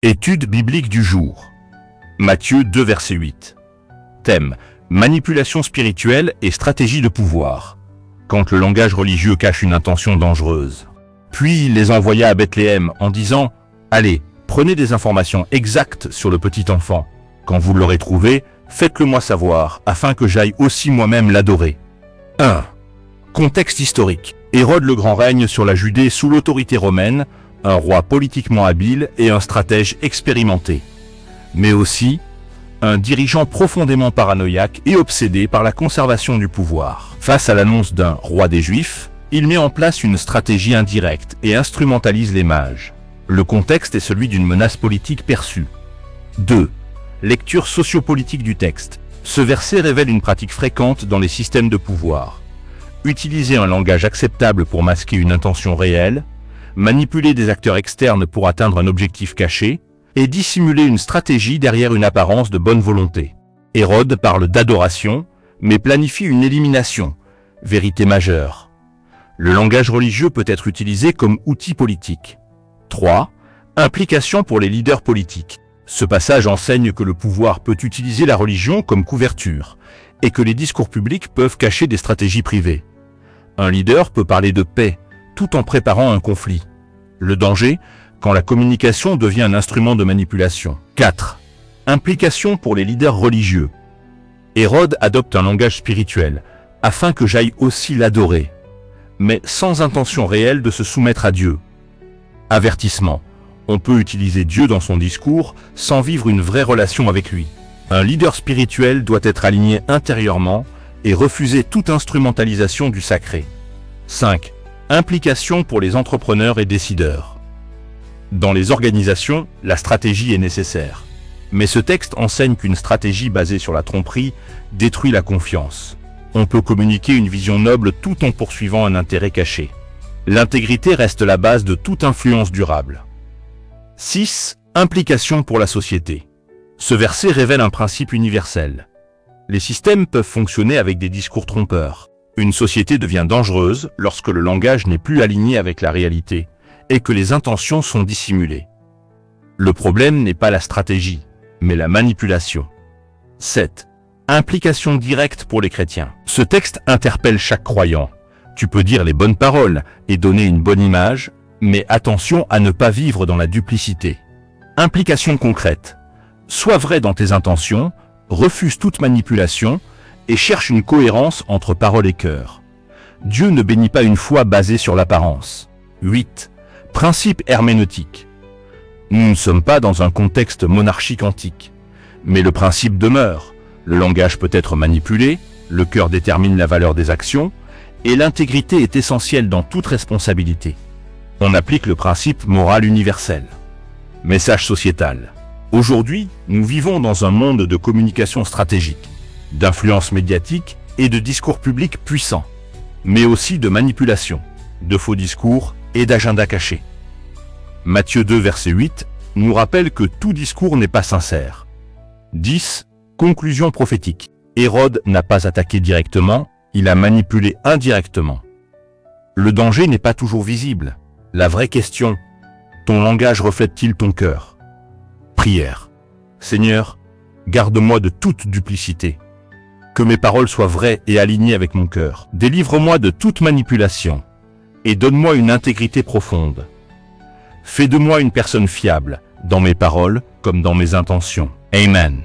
Étude biblique du jour. Matthieu 2, verset 8. Thème: manipulation spirituelle et stratégie de pouvoir. Quand le langage religieux cache une intention dangereuse. Puis il les envoya à Bethléem en disant: allez, prenez des informations exactes sur le petit enfant. Quand vous l'aurez trouvé, faites-le moi savoir, afin que j'aille aussi moi-même l'adorer. 1. Contexte historique. Hérode le Grand règne sur la Judée sous l'autorité romaine, un roi politiquement habile et un stratège expérimenté. Mais aussi, un dirigeant profondément paranoïaque et obsédé par la conservation du pouvoir. Face à l'annonce d'un « roi des Juifs », il met en place une stratégie indirecte et instrumentalise les mages. Le contexte est celui d'une menace politique perçue. 2. Lecture sociopolitique du texte. Ce verset révèle une pratique fréquente dans les systèmes de pouvoir. Utiliser un langage acceptable pour masquer une intention réelle, manipuler des acteurs externes pour atteindre un objectif caché, et dissimuler une stratégie derrière une apparence de bonne volonté. Hérode parle d'adoration, mais planifie une élimination, vérité majeure. Le langage religieux peut être utilisé comme outil politique. 3. Implication pour les leaders politiques. Ce passage enseigne que le pouvoir peut utiliser la religion comme couverture, et que les discours publics peuvent cacher des stratégies privées. Un leader peut parler de paix, tout en préparant un conflit. Le danger, quand la communication devient un instrument de manipulation. 4. Implication pour les leaders religieux. Hérode adopte un langage spirituel, afin que j'aille aussi l'adorer, mais sans intention réelle de se soumettre à Dieu. Avertissement. On peut utiliser Dieu dans son discours sans vivre une vraie relation avec lui. Un leader spirituel doit être aligné intérieurement et refuser toute instrumentalisation du sacré. 5. Implication pour les entrepreneurs et décideurs. Dans les organisations, la stratégie est nécessaire. Mais ce texte enseigne qu'une stratégie basée sur la tromperie détruit la confiance. On peut communiquer une vision noble tout en poursuivant un intérêt caché. L'intégrité reste la base de toute influence durable. 6. Implication pour la société. Ce verset révèle un principe universel. Les systèmes peuvent fonctionner avec des discours trompeurs. Une société devient dangereuse lorsque le langage n'est plus aligné avec la réalité et que les intentions sont dissimulées. Le problème n'est pas la stratégie, mais la manipulation. 7. Implication directe pour les chrétiens. Ce texte interpelle chaque croyant. Tu peux dire les bonnes paroles et donner une bonne image, mais attention à ne pas vivre dans la duplicité. Implication concrète. Sois vrai dans tes intentions, refuse toute manipulation et cherche une cohérence entre parole et cœur. Dieu ne bénit pas une foi basée sur l'apparence. 8. Principe herméneutique. Nous ne sommes pas dans un contexte monarchique antique, mais le principe demeure. Le langage peut être manipulé, le cœur détermine la valeur des actions, et l'intégrité est essentielle dans toute responsabilité. On applique le principe moral universel. Message sociétal. Aujourd'hui, nous vivons dans un monde de communication stratégique, d'influence médiatique et de discours publics puissants, mais aussi de manipulation, de faux discours et d'agendas cachés. Matthieu 2, verset 8, nous rappelle que tout discours n'est pas sincère. 10. Conclusion prophétique. Hérode n'a pas attaqué directement, il a manipulé indirectement. Le danger n'est pas toujours visible. La vraie question, ton langage reflète-t-il ton cœur? Prière. Seigneur, garde-moi de toute duplicité. Que mes paroles soient vraies et alignées avec mon cœur. Délivre-moi de toute manipulation et donne-moi une intégrité profonde. Fais de moi une personne fiable, dans mes paroles comme dans mes intentions. Amen.